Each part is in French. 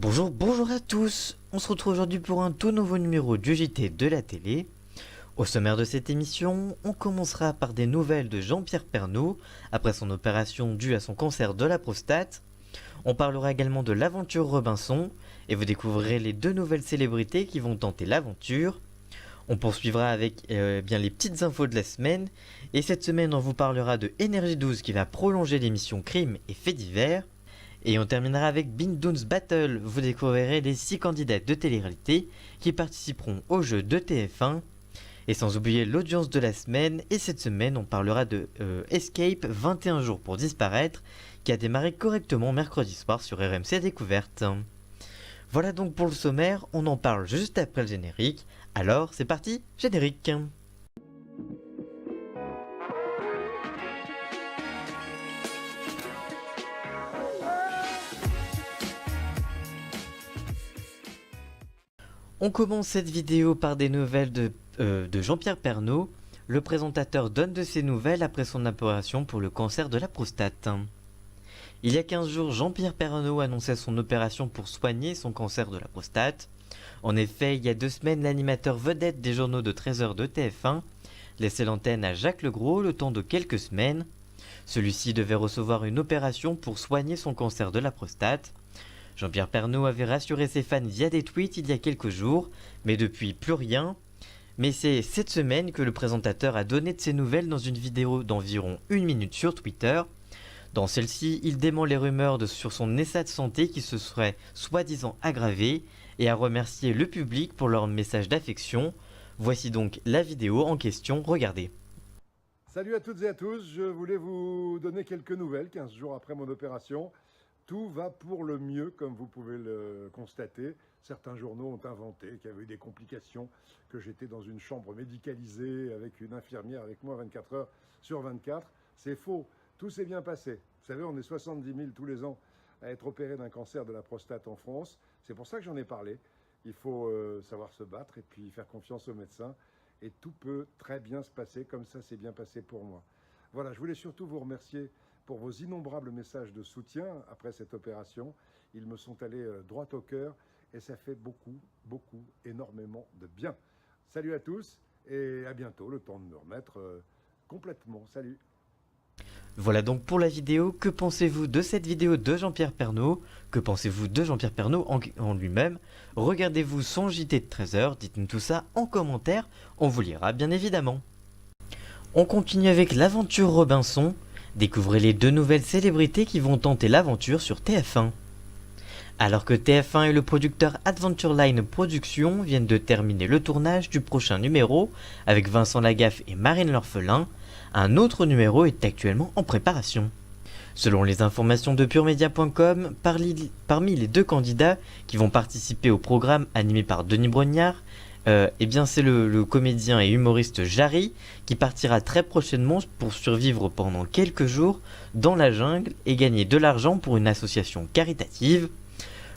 Bonjour à tous. On se retrouve aujourd'hui pour un tout nouveau numéro du JT de la télé. Au sommaire de cette émission, on commencera par des nouvelles de Jean-Pierre Pernaut après son opération due à son cancer de la prostate. On parlera également de l'aventure Robinson et vous découvrirez les deux nouvelles célébrités qui vont tenter l'aventure. On poursuivra avec bien les petites infos de la semaine et cette semaine on vous parlera de Énergie 12 qui va prolonger l'émission Crime et Faits divers. Et on terminera avec Big Dunes Battle, vous découvrirez les 6 candidats de télé-réalité qui participeront au jeu de TF1. Et sans oublier l'audience de la semaine, et cette semaine on parlera de Escape 21 jours pour disparaître, qui a démarré correctement mercredi soir sur RMC Découverte. Voilà donc pour le sommaire, on en parle juste après le générique, alors c'est parti, générique. On commence cette vidéo par des nouvelles de Jean-Pierre Pernaut. Le présentateur donne de ses nouvelles après son opération pour le cancer de la prostate. Il y a 15 jours, Jean-Pierre Pernaut annonçait son opération pour soigner son cancer de la prostate. En effet, il y a 2 semaines, l'animateur vedette des journaux de 13h de TF1 laissait l'antenne à Jacques Legros le temps de quelques semaines. Celui-ci devait recevoir une opération pour soigner son cancer de la prostate. Jean-Pierre Pernaut avait rassuré ses fans via des tweets il y a quelques jours, mais depuis plus rien. Mais c'est cette semaine que le présentateur a donné de ses nouvelles dans une vidéo d'environ 1 minute sur Twitter. Dans celle-ci, il dément les rumeurs sur son état de santé qui se serait soi-disant aggravé et a remercié le public pour leur message d'affection. Voici donc la vidéo en question, regardez. Salut à toutes et à tous, je voulais vous donner quelques nouvelles 15 jours après mon opération. Tout va pour le mieux, comme vous pouvez le constater. Certains journaux ont inventé qu'il y avait eu des complications, que j'étais dans une chambre médicalisée avec une infirmière avec moi 24 heures sur 24. C'est faux, tout s'est bien passé. Vous savez, on est 70 000 tous les ans à être opérés d'un cancer de la prostate en France. C'est pour ça que j'en ai parlé. Il faut savoir se battre et puis faire confiance aux médecins. Et tout peut très bien se passer, comme ça s'est bien passé pour moi. Voilà, je voulais surtout vous remercier pour vos innombrables messages de soutien après cette opération. Ils me sont allés droit au cœur et ça fait beaucoup, énormément de bien. Salut à tous et à bientôt, le temps de me remettre complètement. Salut. Voilà donc pour la vidéo. Que pensez-vous de cette vidéo de Jean-Pierre Pernaut? Que pensez-vous de Jean-Pierre Pernaut en lui-même? Regardez-vous son JT de 13h, dites-nous tout ça en commentaire, on vous lira bien évidemment. On continue avec l'aventure Robinson. Découvrez les 2 nouvelles célébrités qui vont tenter l'aventure sur TF1. Alors que TF1 et le producteur Adventure Line Productions viennent de terminer le tournage du prochain numéro avec Vincent Lagaffe et Marine L'Orphelin, un autre numéro est actuellement en préparation. Selon les informations de puremedia.com, parmi les 2 candidats qui vont participer au programme animé par Denis Brognard, c'est le comédien et humoriste Jarry qui partira très prochainement pour survivre pendant quelques jours dans la jungle et gagner de l'argent pour une association caritative.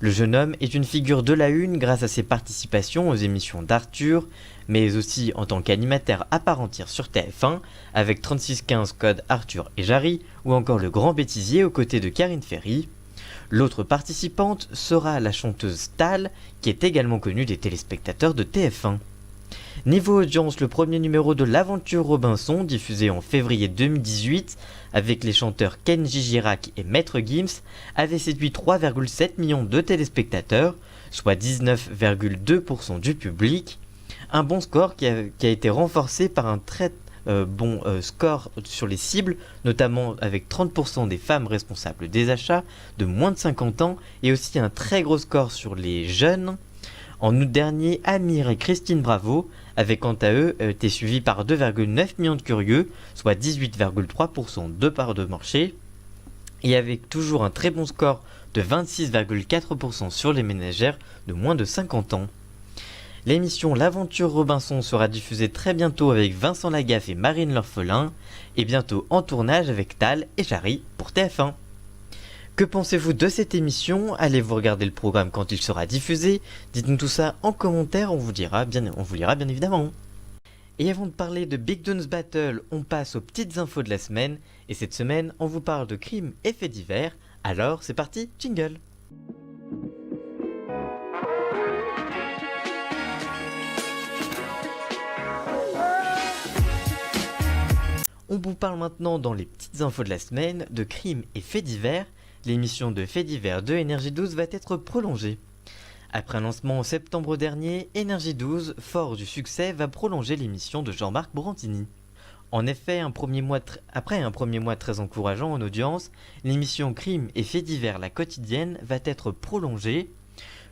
Le jeune homme est une figure de la une grâce à ses participations aux émissions d'Arthur, mais aussi en tant qu'animateur à part entière sur TF1 avec 3615 Code Arthur et Jarry ou encore Le Grand Bêtisier aux côtés de Karine Ferry. L'autre participante sera la chanteuse Tal, qui est également connue des téléspectateurs de TF1. Niveau audience, le premier numéro de l'aventure Robinson, diffusé en février 2018, avec les chanteurs Kenji Girac et Maître Gims, avait séduit 3,7 millions de téléspectateurs, soit 19,2% du public. Un bon score qui a été renforcé par un très bon score sur les cibles, notamment avec 30% des femmes responsables des achats de moins de 50 ans et aussi un très gros score sur les jeunes. En août dernier, Amir et Christine Bravo avaient quant à eux été suivis par 2,9 millions de curieux, soit 18,3% de part de marché, et avec toujours un très bon score de 26,4% sur les ménagères de moins de 50 ans. L'émission L'aventure Robinson sera diffusée très bientôt avec Vincent Lagaffe et Marine L'Orphelin, et bientôt en tournage avec Tal et Jarry pour TF1. Que pensez-vous de cette émission? Allez-vous regarder le programme quand il sera diffusé? Dites-nous tout ça en commentaire, on vous lira bien évidemment. Et avant de parler de Big Dunes Battle, on passe aux petites infos de la semaine, et cette semaine, on vous parle de crimes et faits divers, alors c'est parti, jingle! On vous parle maintenant dans les petites infos de la semaine de crimes et faits divers. L'émission de faits divers de Énergie 12 va être prolongée. Après un lancement en septembre dernier, Énergie 12, fort du succès, va prolonger l'émission de Jean-Marc Morandini. En effet, après un premier mois très encourageant en audience, l'émission Crimes et faits divers la quotidienne va être prolongée.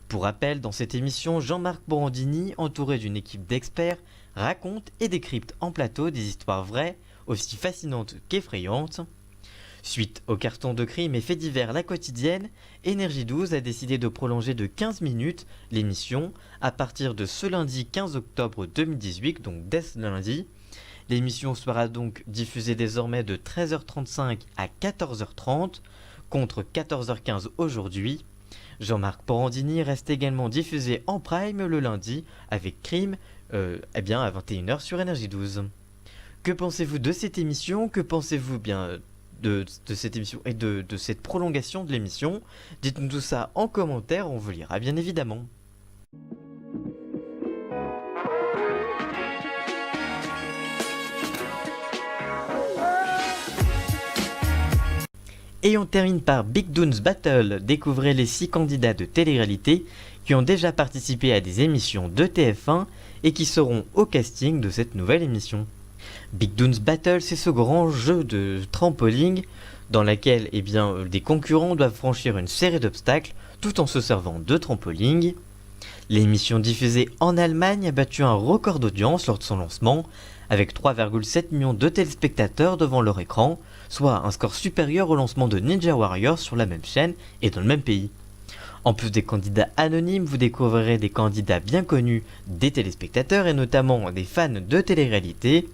Pour rappel, dans cette émission, Jean-Marc Morandini, entouré d'une équipe d'experts, raconte et décrypte en plateau des histoires vraies, aussi fascinantes qu'effrayantes. Suite au carton de Crimes et faits divers la quotidienne, Énergie 12 a décidé de prolonger de 15 minutes l'émission à partir de ce lundi 15 octobre 2018, donc dès ce lundi. L'émission sera donc diffusée désormais de 13h35 à 14h30 contre 14h15 aujourd'hui. Jean-Marc Morandini reste également diffusé en prime le lundi avec Crimes à 21h sur Énergie 12. Que pensez-vous de cette émission? Que pensez-vous de cette émission et de cette prolongation de l'émission? Dites-nous tout ça en commentaire, on vous lira bien évidemment. Et on termine par Big Doon's Battle. Découvrez les 6 candidats de télé-réalité qui ont déjà participé à des émissions de TF1 et qui seront au casting de cette nouvelle émission. Big Doon's Battle, c'est ce grand jeu de trampoline dans lequel des concurrents doivent franchir une série d'obstacles tout en se servant de trampoline. L'émission diffusée en Allemagne a battu un record d'audience lors de son lancement avec 3,7 millions de téléspectateurs devant leur écran, soit un score supérieur au lancement de Ninja Warrior sur la même chaîne et dans le même pays. En plus des candidats anonymes, vous découvrirez des candidats bien connus des téléspectateurs et notamment des fans de télé-réalité.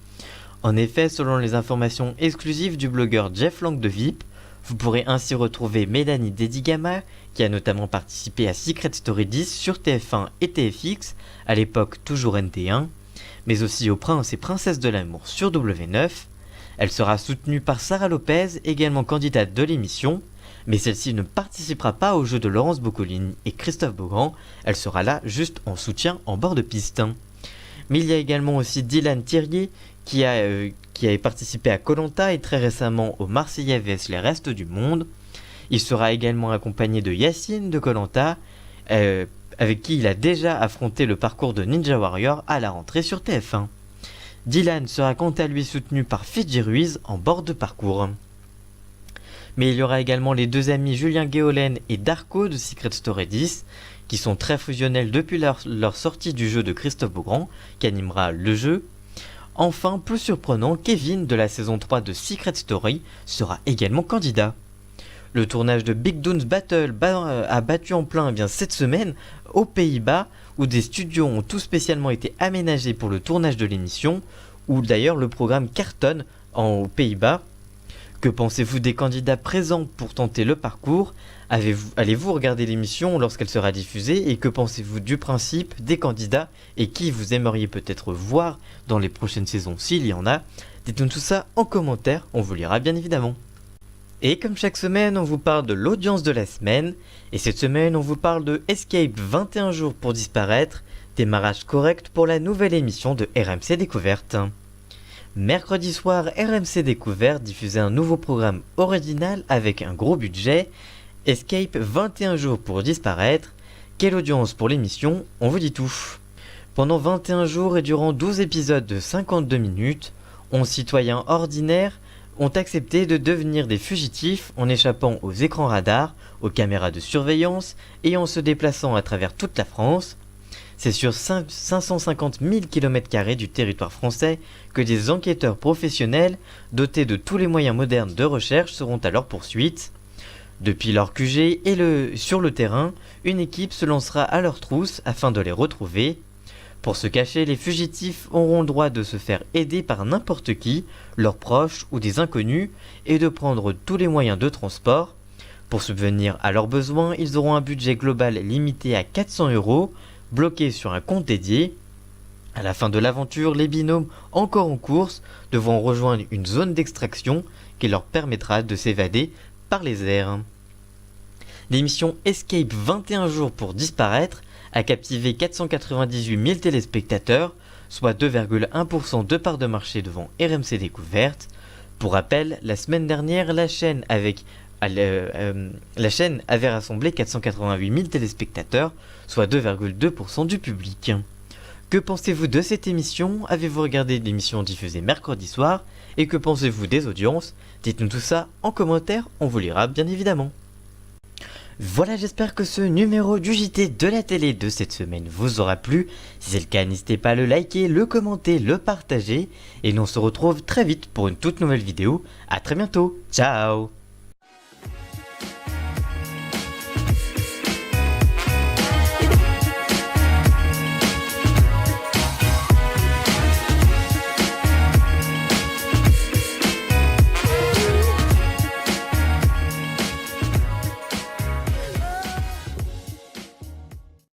En effet, selon les informations exclusives du blogueur Jeff Lang de VIP, vous pourrez ainsi retrouver Mélanie Dedigama, qui a notamment participé à Secret Story 10 sur TF1 et TFX, à l'époque toujours NT1, mais aussi au Prince et Princesse de l'amour sur W9. Elle sera soutenue par Sarah Lopez, également candidate de l'émission, mais celle-ci ne participera pas au jeu de Laurence Boccolini et Christophe Beaugrand, elle sera là juste en soutien en bord de piste. Mais il y a également aussi Dylan Thierry qui a participé à Koh-Lanta et très récemment au Marseillais vs les restes du monde. Il sera également accompagné de Yacine de Koh-Lanta, avec qui il a déjà affronté le parcours de Ninja Warrior à la rentrée sur TF1. Dylan sera quant à lui soutenu par Fidji Ruiz en bord de parcours. Mais il y aura également les deux amis Julien Guéolène et Darko de Secret Story 10, qui sont très fusionnels depuis leur sortie du jeu de Christophe Beaugrand, qui animera le jeu. Enfin, peu surprenant, Kevin de la saison 3 de Secret Story sera également candidat. Le tournage de Big Doon's Battle a battu en plein cette semaine aux Pays-Bas, où des studios ont tout spécialement été aménagés pour le tournage de l'émission, où d'ailleurs le programme cartonne aux Pays-Bas. Que pensez-vous des candidats présents pour tenter le parcours? Allez-vous regarder l'émission lorsqu'elle sera diffusée? Et que pensez-vous du principe des candidats et qui vous aimeriez peut-être voir dans les prochaines saisons s'il y en a? Dites-nous tout ça en commentaire, on vous lira bien évidemment. Et comme chaque semaine, on vous parle de l'audience de la semaine. Et cette semaine, on vous parle de Escape 21 jours pour disparaître, démarrage correct pour la nouvelle émission de RMC Découverte. Mercredi soir, RMC Découverte diffusait un nouveau programme original avec un gros budget, Escape 21 jours pour disparaître. Quelle audience pour l'émission? On vous dit tout. Pendant 21 jours et durant 12 épisodes de 52 minutes, 11 citoyens ordinaires ont accepté de devenir des fugitifs en échappant aux écrans radars, aux caméras de surveillance et en se déplaçant à travers toute la France. C'est sur 550 000 km² du territoire français que des enquêteurs professionnels dotés de tous les moyens modernes de recherche seront à leur poursuite. Depuis leur QG et sur le terrain, une équipe se lancera à leur trousse afin de les retrouver. Pour se cacher, les fugitifs auront le droit de se faire aider par n'importe qui, leurs proches ou des inconnus, et de prendre tous les moyens de transport. Pour subvenir à leurs besoins, ils auront un budget global limité à 400 €, bloqué sur un compte dédié. À la fin de l'aventure, les binômes encore en course devront rejoindre une zone d'extraction qui leur permettra de s'évader par les airs. L'émission Escape 21 jours pour disparaître a captivé 498 000 téléspectateurs, soit 2,1% de part de marché devant RMC Découverte. Pour rappel, la semaine dernière, la chaîne avait rassemblé 488 000 téléspectateurs, soit 2,2% du public. Que pensez-vous de cette émission? Avez-vous regardé l'émission diffusée mercredi soir? Et que pensez-vous des audiences? Dites-nous tout ça en commentaire, on vous lira bien évidemment. Voilà, j'espère que ce numéro du JT de la télé de cette semaine vous aura plu. Si c'est le cas, n'hésitez pas à le liker, le commenter, le partager. Et nous on se retrouve très vite pour une toute nouvelle vidéo. A très bientôt, ciao!